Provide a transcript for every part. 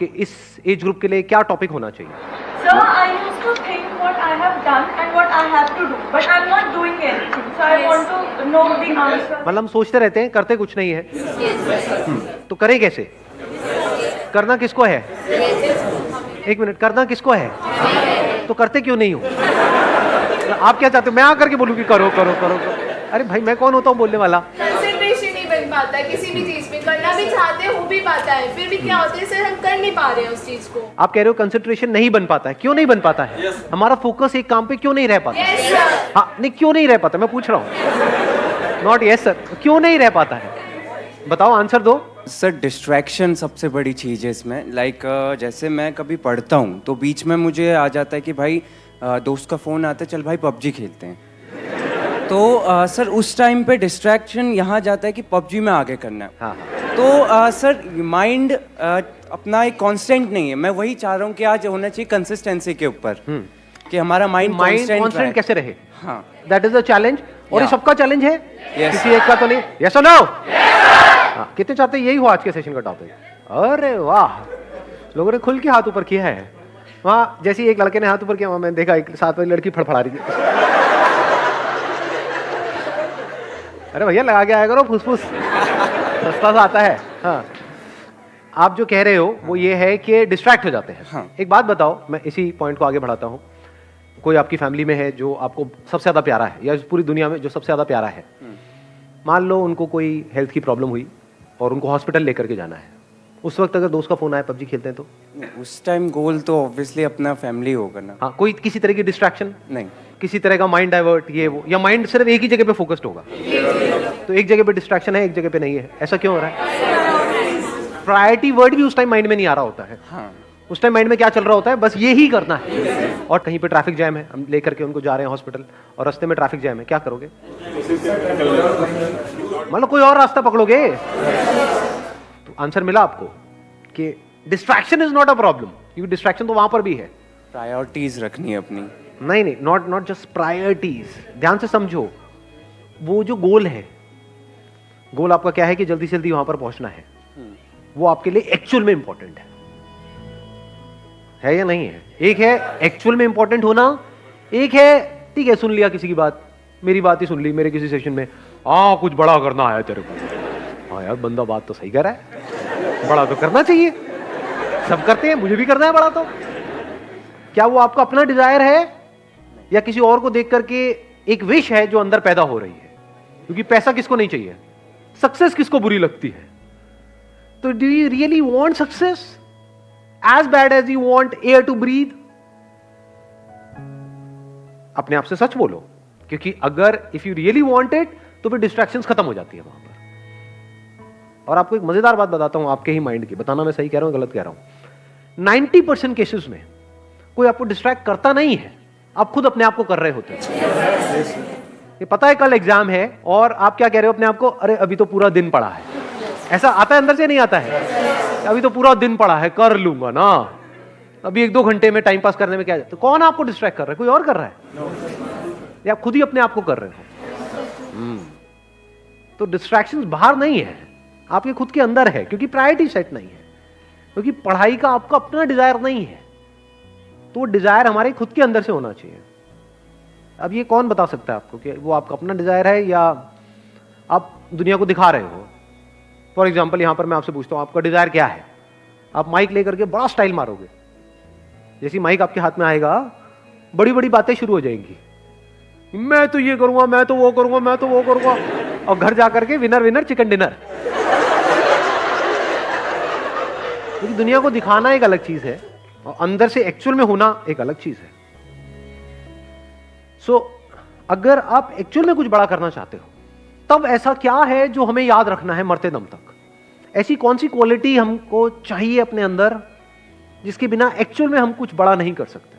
कि इस age group के लिए क्या टॉपिक होना चाहिए? So I used to think what I have done and what I have to do, but I'm not doing anything. So I want to know the answer. मतलब हम सोचते रहते हैं, करते कुछ नहीं है। तो करें कैसे? करना किसको है? एक मिनट, करना किसको है? तो करते क्यों नहीं हो? आप क्या चाहते हो? मैं आकर के बोलूं कि करो करो करो करो? अरे भाई, मैं कौन होता हूँ बोलने वाला? कंसंट्रेशन नहीं बन पाता है किसी भी चीज में, करना भी चाहते हो भी पाता है, फिर भी क्या होता है सर, हम कर नहीं पा रहे हैं उस चीज को। आप कह रहे हो कंसंट्रेशन नहीं बन पाता है, क्यों नहीं बन पाता है? हमारा फोकस एक काम पे क्यों नहीं रह पाता? Yes sir. हाँ, नहीं क्यों नहीं रह पाता, मैं पूछ रहा हूँ। नॉट यस सर, क्यों नहीं रह पाता है? बताओ, आंसर दो। सर डिस्ट्रैक्शन सबसे बड़ी चीज़ है इसमें। लाइक जैसे मैं कभी पढ़ता हूँ तो बीच में मुझे आ जाता है कि भाई दोस्त का फ़ोन आता है, चल भाई पबजी खेलते हैं। तो सर उस टाइम पे डिस्ट्रैक्शन यहाँ जाता है कि पबजी में आगे करना है। हाँ। तो सर माइंड अपना एक कांस्टेंट नहीं है। मैं वही चाह रहा हूँ कि आज होना चाहिए कंसिस्टेंसी के ऊपर, कि हमारा माइंड कांस्टेंट कैसे रहे? हाँ, दैट इज द चैलेंज। और ये Yeah. सबका चैलेंज है, Yes. किसी एक का तो नहीं। यस और नो? हाँ, कितने चाहते हैं यही हो आज के सेशन का टॉपिक? अरे वाह, लोगों ने खुल के हाथ ऊपर किया है। वहाँ जैसे एक लड़के ने हाथ ऊपर किया, वहाँ मैंने देखा एक साथ वाली लड़की फड़फड़ा रही थी। अरे भैया, लगा के आया करो, फुसफुस सस्ता सा आता है। हाँ, आप जो कह रहे हो वो ये है कि डिस्ट्रैक्ट हो जाते हैं। हाँ। एक बात बताओ, मैं इसी पॉइंट को आगे बढ़ाता हूँ। कोई आपकी फैमिली में है जो आपको सबसे ज्यादा प्यारा है, या इस पूरी दुनिया में जो सबसे ज्यादा प्यारा है, मान लो उनको कोई हेल्थ की प्रॉब्लम हुई और उनको हॉस्पिटल लेकर के जाना है। उस वक्त अगर दोस्त का फोन आया, पबजी खेलते हैं तो? उस टाइम गोल तो ऑब्वियसली अपना फैमिली होगा ना। हाँ, कोई किसी तरह की डिस्ट्रैक्शन नहीं, किसी तरह का माइंड डाइवर्ट, ये वो, या माइंड सिर्फ एक ही जगह पे फोकस्ड होगा? तो एक जगह पे डिस्ट्रैक्शन है, एक जगह पे नहीं है। ऐसा क्यों हो रहा है? प्रायोरिटी वर्ड भी उस टाइम माइंड में नहीं आ रहा होता है। हाँ, उस टाइम माइंड में क्या चल रहा होता है? बस ये ही करना है। और कहीं पे ट्रैफिक जैम है, हम लेकर के उनको जा रहे हैं हॉस्पिटल, और रास्ते में ट्रैफिक जैम है, क्या करोगे? मतलब कोई और रास्ता पकड़ोगे? तो आंसर मिला आपको कि distraction is not a problem, क्योंकि डिस्ट्रैक्शन तो वहां पर भी है। प्रायोरिटीज रखनी है अपनी। नहीं, नॉट जस्ट प्रायोरिटीज। ध्यान से समझो, वो जो गोल है, गोल आपका क्या है कि जल्दी से जल्दी वहां पर पहुंचना है, वो आपके लिए एक्चुअल में इंपॉर्टेंट है या नहीं है? एक है एक्चुअल में इंपॉर्टेंट होना, एक है ठीक है सुन लिया किसी की बात, मेरी बात ही सुन ली मेरे किसी सेशन में, कुछ बड़ा करना है तेरे को। हाँ यार, बंदा बात तो सही कर रहा है, बड़ा तो करना चाहिए, सब करते हैं, मुझे भी करना है बड़ा। तो क्या वो आपका अपना डिजायर है, या किसी और को देख करके एक विश है जो अंदर पैदा हो रही है? क्योंकि पैसा किसको नहीं चाहिए, सक्सेस किसको बुरी लगती है? तो do you really want success as bad as you want air to breathe? अपने आप से सच बोलो, क्योंकि अगर if you really want it, तो फिर डिस्ट्रैक्शंस खत्म हो जाती है वहां पर। और आपको एक मजेदार बात बताता हूं आपके ही माइंड की, बताना मैं सही कह रहा हूं गलत कह रहा हूं। 90% केसेस में कोई आपको डिस्ट्रैक्ट करता नहीं है, आप खुद अपने आप को कर रहे होते हैं। ये पता है कल एग्जाम है और आप क्या कह रहे हो अपने आप को? अरे अभी तो पूरा दिन पड़ा है। ऐसा आता है अंदर से, नहीं आता है? अभी तो पूरा दिन पड़ा है, कर लूंगा ना, अभी 1-2 घंटे में टाइम पास करने में क्या है? तो कौन आपको डिस्ट्रैक्ट कर रहा है? कोई और कर रहा है? या आप खुद ही अपने आप को कर रहे हो? तो डिस्ट्रैक्शंस बाहर नहीं है, आपके खुद के अंदर है, क्योंकि प्रायोरिटी सेट नहीं है, क्योंकि पढ़ाई का आपका अपना डिजायर नहीं है। तो वो डिजायर हमारे खुद के अंदर से होना चाहिए। अब ये कौन बता सकता है आपको कि वो आपका अपना डिजायर है या आप दुनिया को दिखा रहे हो? फॉर एग्जाम्पल, यहां पर मैं आपसे पूछता हूं आपका डिजायर क्या है? आप माइक लेकर के बड़ा स्टाइल मारोगे, जैसी माइक आपके हाथ में आएगा बड़ी बड़ी बातें शुरू हो जाएंगी, मैं तो ये करूंगा, मैं तो वो करूंगा, मैं तो वो करूंगा, और घर जाकर के विनर विनर चिकन डिनर। क्योंकि दुनिया को दिखाना एक अलग चीज है और अंदर से एक्चुअल में होना एक अलग चीज है। सो अगर आप एक्चुअल में कुछ बड़ा करना चाहते हो, तब ऐसा क्या है जो हमें याद रखना है मरते दम तक? ऐसी कौन सी क्वालिटी हमको चाहिए अपने अंदर जिसके बिना एक्चुअल में हम कुछ बड़ा नहीं कर सकते?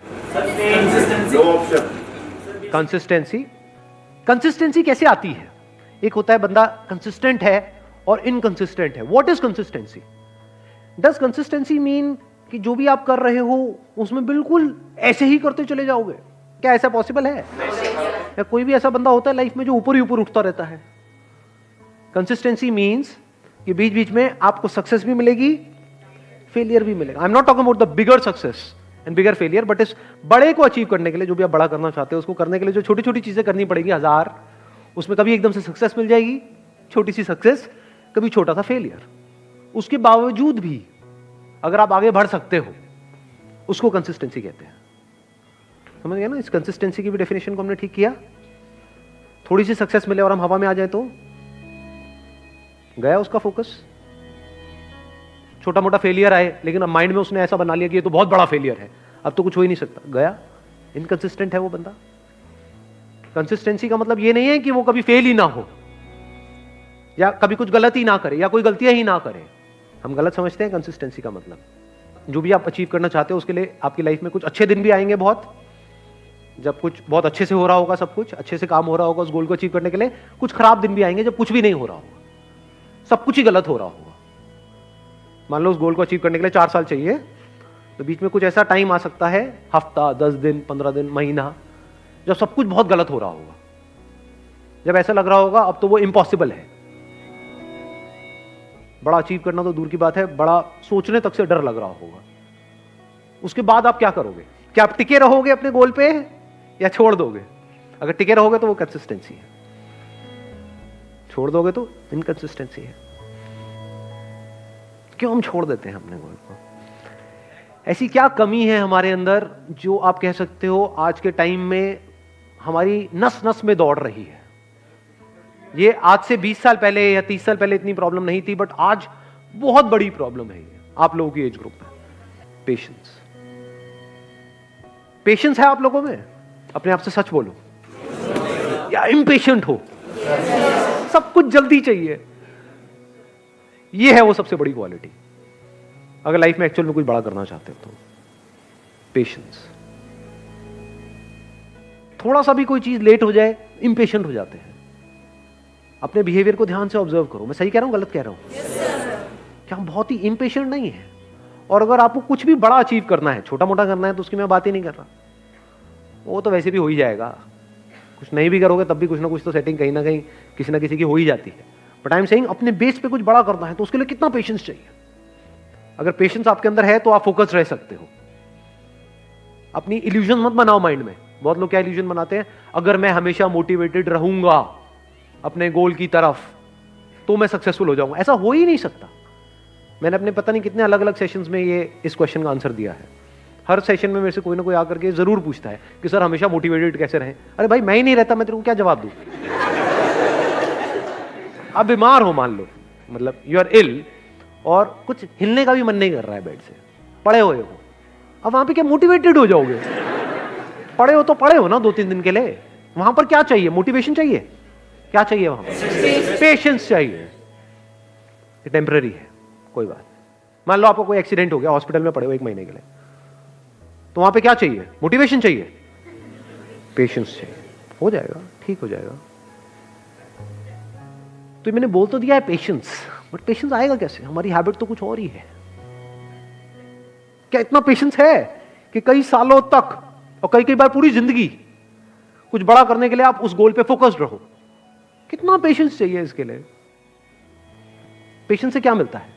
कंसिस्टेंसी। कंसिस्टेंसी कैसे आती है? एक होता है बंदा कंसिस्टेंट है और इनकंसिस्टेंट है। What is consistency? Does consistency mean कि जो भी आप कर रहे हो उसमें बिल्कुल ऐसे ही करते चले जाओगे? क्या ऐसा पॉसिबल है? या कोई भी ऐसा बंदा होता है लाइफ में जो ऊपर ही ऊपर उठता रहता है? कंसिस्टेंसी मीन्स कि बीच बीच में आपको सक्सेस भी मिलेगी, फेलियर भी मिलेगा। I am not talking about the bigger success and bigger failure, but इस बड़े को अचीव करने के लिए, जो भी आप बड़ा करना चाहते हो उसको करने के लिए जो छोटी छोटी चीजें करनी पड़ेगी 1000, उसमें कभी एकदम से सक्सेस मिल जाएगी, छोटी सी सक्सेस, कभी छोटा सा फेलियर। उसके बावजूद भी अगर आप आगे बढ़ सकते हो, उसको कंसिस्टेंसी कहते हैं। समझ गया ना? इस कंसिस्टेंसी की भी डेफिनेशन को हमने ठीक किया। थोड़ी सी सक्सेस मिले और हम हवा में आ जाए तो गया उसका फोकस। छोटा मोटा फेलियर आए लेकिन अब माइंड में उसने ऐसा बना लिया कि ये तो बहुत बड़ा फेलियर है, अब तो कुछ हो ही नहीं सकता, गया। इनकंसिस्टेंट है वो बंदा। कंसिस्टेंसी का मतलब ये नहीं है कि वो कभी फेल ही ना हो या कभी कुछ गलत ही ना करे या कोई गलतियां ही ना करे। हम गलत समझते हैं कंसिस्टेंसी का मतलब। जो भी आप अचीव करना चाहते हो उसके लिए आपकी लाइफ में कुछ अच्छे दिन भी आएंगे, बहुत, जब कुछ बहुत अच्छे से हो रहा होगा, सब कुछ अच्छे से काम हो रहा होगा उस गोल को अचीव करने के लिए। कुछ खराब दिन भी आएंगे जब कुछ भी नहीं हो रहा होगा, सब कुछ ही गलत हो रहा होगा। मान लो उस गोल को अचीव करने के लिए 4 साल चाहिए, तो बीच में कुछ ऐसा टाइम आ सकता है, हफ्ता, 10 दिन, 15 दिन, महीना, जब सब कुछ बहुत गलत हो रहा होगा, जब ऐसा लग रहा होगा अब तो वो इम्पॉसिबल है। बड़ा अचीव करना तो दूर की बात है, बड़ा सोचने तक से डर लग रहा होगा। उसके बाद आप क्या करोगे? क्या आप टिके रहोगे अपने गोल पे या छोड़ दोगे? अगर टिके रहोगे तो वो कंसिस्टेंसी है, छोड़ दोगे तो इनकंसिस्टेंसी है। क्यों हम छोड़ देते हैं अपने गोल को? ऐसी क्या कमी है हमारे अंदर जो आप कह सकते हो आज के टाइम में हमारी नस नस में दौड़ रही है? ये आज से 20 साल पहले या 30 साल पहले इतनी प्रॉब्लम नहीं थी, बट आज बहुत बड़ी प्रॉब्लम है ये आप लोगों की एज ग्रुप में। पेशेंस। पेशेंस है आप लोगों में? अपने आप से सच बोलो, या इम्पेशेंट हो? सब कुछ जल्दी चाहिए। ये है वो सबसे बड़ी क्वालिटी अगर लाइफ में एक्चुअल में कुछ बड़ा करना चाहते हो तो। पेशेंस। थोड़ा सा भी कोई चीज लेट हो जाए इम्पेशेंट हो जाते हैं। अपने बिहेवियर को ध्यान से ऑब्जर्व करो। मैं सही कह रहा हूं, गलत कह रहा हूं? क्या हम बहुत ही इम्पेशेंट नहीं है? और अगर आपको कुछ भी बड़ा अचीव करना है, छोटा मोटा करना है, तो उसकी मैं बात ही नहीं कर रहा, वो तो वैसे भी हो ही जाएगा। कुछ नहीं भी करोगे तब भी कुछ ना कुछ तो सेटिंग कहीं ना कहीं किसी ना किसी की हो ही जाती है। बट आई एम सेइंग अपने बेस पे कुछ बड़ा करना है तो उसके लिए कितना पेशेंस चाहिए। अगर पेशेंस आपके अंदर है तो आप फोकस रह सकते हो। अपनी इल्यूजन मत बनाओ माइंड में। बहुत लोग क्या इल्यूजन बनाते हैं, अगर मैं हमेशा मोटिवेटेड रहूंगा अपने गोल की तरफ तो मैं सक्सेसफुल हो जाऊंगा। ऐसा हो ही नहीं सकता। मैंने अपने पता नहीं कितने अलग अलग सेशंस में ये इस क्वेश्चन का आंसर दिया है। हर सेशन में मेरे से कोई ना कोई आकर के जरूर पूछता है कि सर हमेशा मोटिवेटेड कैसे रहें। अरे भाई मैं ही नहीं रहता, मैं तेरे को क्या जवाब दूं? आप बीमार हो मान लो, मतलब यू आर इल और कुछ हिलने का भी मन नहीं कर रहा है बेड से, पड़े हुए हो, अब वहां पे क्या मोटिवेटेड हो जाओगे? पड़े हो तो पड़े हो ना 2-3 दिन के लिए। वहां पर क्या चाहिए? मोटिवेशन चाहिए? क्या चाहिए वहां पर? पेशेंस चाहिए। टेम्पररी है, कोई बात। मान लो आपको कोई एक्सीडेंट हो गया, हॉस्पिटल में पड़े हो 1 महीने के लिए, तो वहां पे क्या चाहिए? मोटिवेशन चाहिए? पेशेंस चाहिए। हो जाएगा, ठीक हो जाएगा। तो मैंने बोल तो दिया है पेशेंस, बट पेशेंस आएगा कैसे? हमारी हैबिट तो कुछ और ही है। क्या इतना पेशेंस है कि कई सालों तक और कई बार पूरी जिंदगी कुछ बड़ा करने के लिए आप उस गोल पे फोकस्ड रहो? कितना पेशेंस चाहिए इसके लिए? पेशेंस से क्या मिलता है?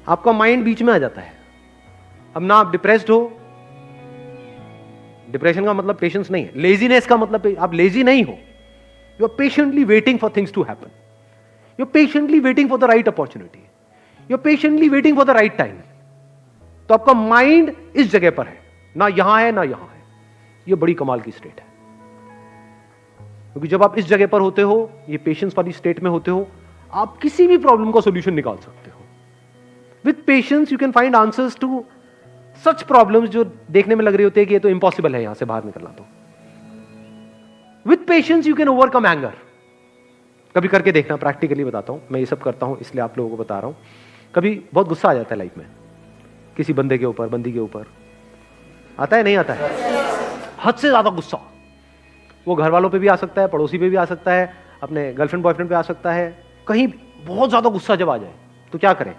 आपका माइंड बीच में आ जाता है। अब ना आप डिप्रेस्ड हो, डिप्रेशन का मतलब पेशेंस नहीं है। लेजीनेस का मतलब आप लेजी नहीं हो, you are patiently waiting for things to happen, you are patiently waiting for the right opportunity, you are patiently waiting for the right time. तो आपका माइंड इस जगह पर है, ना यहां है ना यहां है। यह बड़ी कमाल की स्टेट है, क्योंकि जब आप इस जगह पर होते हो, ये पेशेंस वाली स्टेट में होते हो, आप किसी भी प्रॉब्लम का सॉल्यूशन निकाल सकते हो। With patience you can find answers to such problems जो देखने में लग रही होती है कि ये तो इम्पॉसिबल है यहां से बाहर निकलना। तो with patience you can overcome anger. कभी करके देखना, प्रैक्टिकली बताता हूं, मैं ये सब करता हूं इसलिए आप लोगों को बता रहा हूं। कभी बहुत गुस्सा आ जाता है लाइफ में, किसी बंदे के ऊपर, बंदी के ऊपर आता है, नहीं आता है? हद से ज्यादा गुस्सा। वो घर वालों पे भी आ सकता है, पड़ोसी पे भी आ सकता है, अपने गर्लफ्रेंड बॉयफ्रेंड पे आ सकता है। कहीं बहुत ज्यादा गुस्सा जब आ जाए तो क्या करें?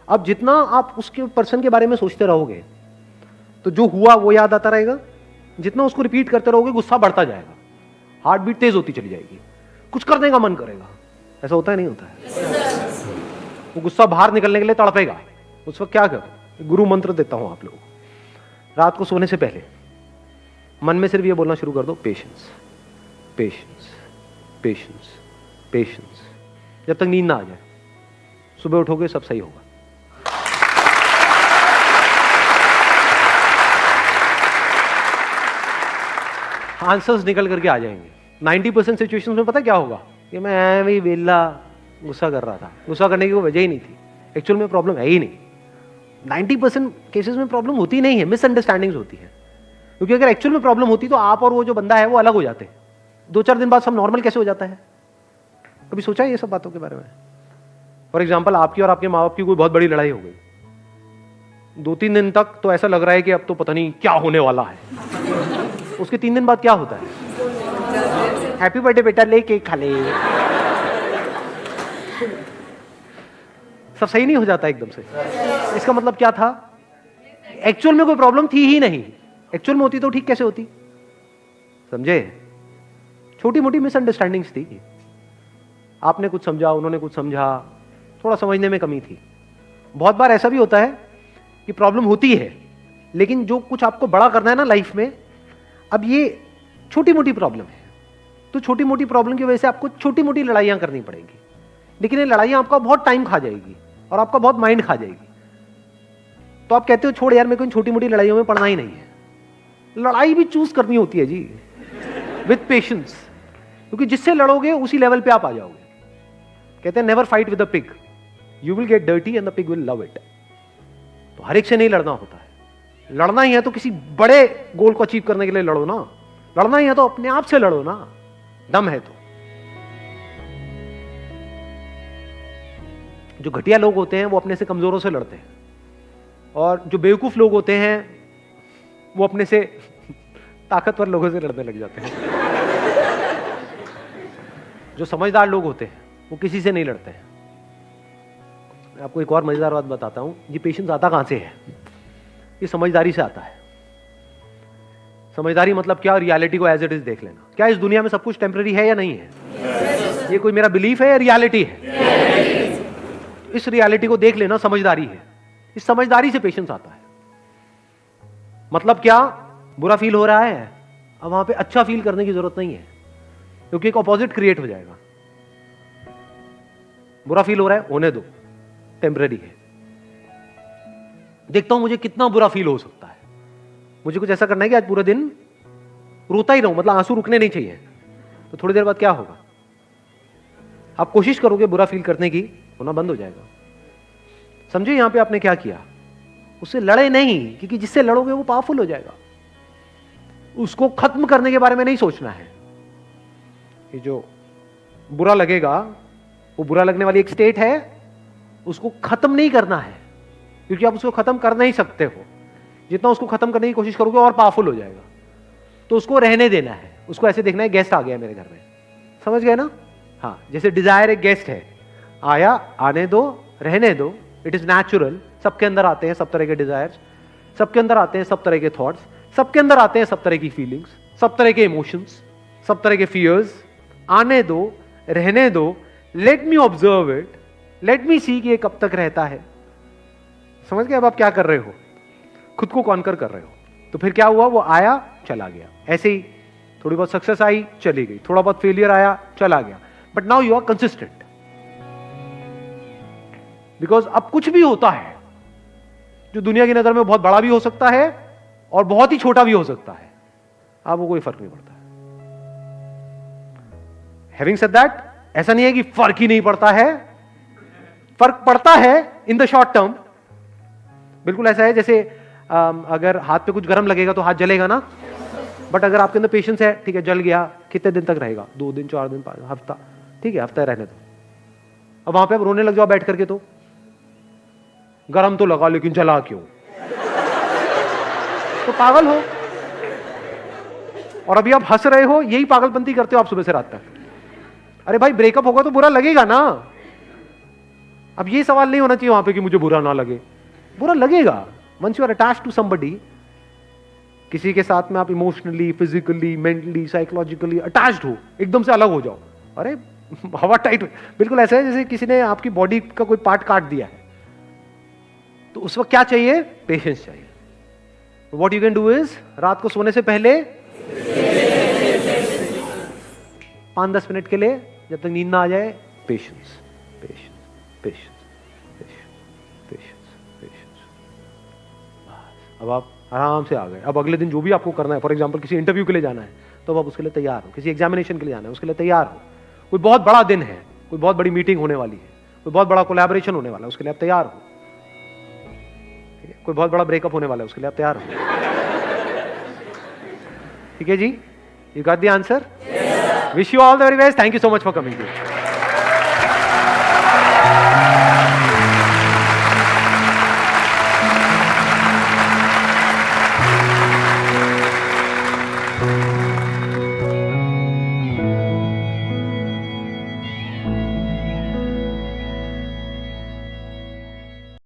अब जितना आप उसके पर्सन के बारे में सोचते रहोगे तो जो हुआ वो याद आता रहेगा। जितना उसको रिपीट करते रहोगे गुस्सा बढ़ता जाएगा, हार्ट बीट तेज होती चली जाएगी, कुछ करने का मन करेगा। ऐसा होता है, नहीं होता है? वो गुस्सा बाहर निकलने के लिए तड़पेगा, उस वक्त क्या करो, गुरु मंत्र देता हूं आप लोगों को। रात को सोने से पहले मन में सिर्फ ये बोलना शुरू कर दो, पेशेंस पेशेंस पेशेंस पेशेंस, जब तक नींद ना आ जाए। सुबह उठोगे सब सही होगा। आंसर्स निकल करके आ जाएंगे। 90% सिचुएशंस में पता क्या होगा कि मैं ऐਵੇਂ ही वेला गुस्सा कर रहा था, गुस्सा करने की कोई वजह ही नहीं थी, एक्चुअल में प्रॉब्लम है ही नहीं। 90% केसेस में प्रॉब्लम होती नहीं है, मिसअंडरस्टैंडिंग्स होती है। क्योंकि अगर एक्चुअल में प्रॉब्लम होती तो आप और वो जो बंदा है वो अलग हो जाते। 2-4 दिन बाद सब नॉर्मल कैसे हो जाता है? कभी सोचा है ये सब बातों के बारे में? फॉर एग्जाम्पल, आपकी और आपके माँ बाप की कोई बहुत बड़ी लड़ाई हो गई, 2-3 दिन तक तो ऐसा लग रहा है कि अब तो पता नहीं क्या होने वाला है। उसके 3 दिन बाद क्या होता है? हैप्पी बर्थडे बेटा, ले केक खा ले। सब सही नहीं हो जाता एकदम से। इसका मतलब क्या था? एक्चुअल में कोई प्रॉब्लम थी ही नहीं। एक्चुअल में होती तो ठीक कैसे होती? समझे? छोटी मोटी मिसअंडरस्टैंडिंग्स थी। आपने कुछ समझा, उन्होंने कुछ समझा, थोड़ा समझने में कमी थी। बहुत बार ऐसा भी होता है कि प्रॉब्लम होती है, लेकिन जो कुछ आपको बड़ा करना है ना लाइफ में, अब ये छोटी मोटी प्रॉब्लम है, तो छोटी मोटी प्रॉब्लम की वजह से आपको छोटी मोटी लड़ाइयां करनी पड़ेंगी। लेकिन ये लड़ाइयां आपका बहुत टाइम खा जाएगी और आपका बहुत माइंड खा जाएगी। तो आप कहते हो छोड़ यार, मेरे को इन छोटी मोटी लड़ाइयों में पड़ना ही नहीं है। लड़ाई भी चूज करनी होती है जी, विद पेशेंस, क्योंकि जिससे लड़ोगे उसी लेवल पे आप आ जाओगे। कहते हैं never fight with a pig, you will get dirty and the pig will love it. तो हर एक से नहीं लड़ना होता है। लड़ना ही है तो किसी बड़े गोल को अचीव करने के लिए लड़ो ना। लड़ना ही है तो अपने आप से लड़ो ना, दम है तो। जो घटिया लोग होते हैं वो अपने से कमजोरों से लड़ते हैं, और जो बेवकूफ लोग होते हैं वो अपने से ताकतवर लोगों से लड़ने लग जाते हैं। जो समझदार लोग होते हैं वो किसी से नहीं लड़ते हैं। मैं आपको एक और मजेदार बात बताता हूं। ये पेशेंस आता कहां से है? ये समझदारी से आता है। समझदारी मतलब क्या? रियलिटी को एज इट इज देख लेना। क्या इस दुनिया में सब कुछ टेम्पररी है या नहीं है? ये कोई मेरा बिलीफ है या रियलिटी है? इस रियलिटी को देख लेना समझदारी है। इस समझदारी से पेशेंस आता है। मतलब क्या? बुरा फील हो रहा है, अब वहां पे अच्छा फील करने की जरूरत नहीं है, क्योंकि एक ऑपोजिट क्रिएट हो जाएगा। बुरा फील हो रहा है, होने दो, टेम्पररी है। देखता हूं मुझे कितना बुरा फील हो सकता है। मुझे कुछ ऐसा करना है कि आज पूरा दिन रोता ही रहूं, मतलब आंसू रुकने नहीं चाहिए। तो थोड़ी देर बाद क्या होगा? आप कोशिश करोगे बुरा फील करने की, होना बंद हो जाएगा। समझे यहां पे आपने क्या किया? उससे लड़े नहीं, क्योंकि जिससे लड़ोगे वो पावरफुल हो जाएगा। उसको खत्म करने के बारे में नहीं सोचना है। ये जो बुरा लगेगा, वो बुरा लगने वाली एक स्टेट है, उसको खत्म नहीं करना है, क्योंकि आप उसको खत्म कर नहीं सकते हो। जितना उसको खत्म करने की कोशिश करोगे और पावरफुल हो जाएगा। तो उसको रहने देना है। उसको ऐसे देखना है गेस्ट आ गया मेरे घर में, समझ गए ना? हाँ, जैसे डिजायर एक गेस्ट है, आया, आने दो, रहने दो, इट इज नेचुरल। सबके अंदर आते हैं सब तरह के डिजायर्स, सबके अंदर आते हैं सब तरह के थॉट्स, सबके अंदर आते हैं सब तरह की फीलिंग्स, सब तरह के इमोशंस, सब तरह के फियर्स। आने दो, रहने दो, let me observe it, let me see कि ये कब तक रहता है। समझ गए अब आप क्या कर रहे हो? खुद को कॉन्कर कर रहे हो। तो फिर क्या हुआ? वो आया, चला गया। ऐसे ही थोड़ी बहुत सक्सेस आई, चली गई, थोड़ा बहुत फेलियर आया, चला गया। But now you are consistent, because अब कुछ भी होता है जो दुनिया की नजर में बहुत बड़ा भी हो सकता है और बहुत ही छोटा भी हो सकता है, आपको कोई फर्क नहीं पड़ता। हैविंग सेड दैट, ऐसा नहीं है कि फर्क ही नहीं पड़ता है, फर्क पड़ता है इन द शॉर्ट टर्म। बिल्कुल ऐसा है जैसे अगर हाथ पे कुछ गर्म लगेगा तो हाथ जलेगा ना, बट अगर आपके अंदर पेशेंस है, ठीक है, जल गया, कितने दिन तक रहेगा? 2 दिन, 4 दिन, 5 हफ्ता, ठीक है, हफ्ता रहने दो। अब वहां पे आप रोने लग जाओ बैठ करके, तो गरम तो लगा लेकिन जला क्यों? तो पागल हो। और अभी आप हंस रहे हो, यही पागलपंती करते हो आप सुबह से रात तक। अरे भाई, ब्रेकअप होगा तो बुरा लगेगा ना। अब ये सवाल नहीं होना चाहिए वहां पे कि मुझे बुरा ना लगे। बुरा लगेगा। Once you are attached to somebody, किसी के साथ में आप emotionally, physically, mentally, psychologically attached हो, एकदम से अलग हो जाओ, अरे हवा टाइट। बिल्कुल ऐसा है जैसे किसी ने आपकी बॉडी का कोई पार्ट काट दिया है, तो उस वक्त क्या चाहिए? पेशेंस चाहिए. What you can do is, रात को सोने से पहले 5-10 मिनट के लिए, जब तक नींद ना आ जाए, patience patience patience patience patience. अब आप आराम से आ गए. अब अगले दिन जो भी आपको करना है, फॉर एग्जांपल किसी इंटरव्यू के लिए जाना है, तो अब उसके लिए तैयार हो. किसी एग्जामिनेशन के लिए जाना है, उसके लिए तैयार हो. कोई बहुत बड़ा दिन है, कोई बहुत बड़ी मीटिंग होने वाली है, कोई बहुत बड़ा कोलैबोरेशन होने वाला है, उसके लिए आप तैयार हो. कोई बहुत बड़ा ब्रेकअप होने वाला है, उसके लिए आप तैयार हो. ठीक है जी, you got the answer. Wish you all the very best. Thank you so much for coming.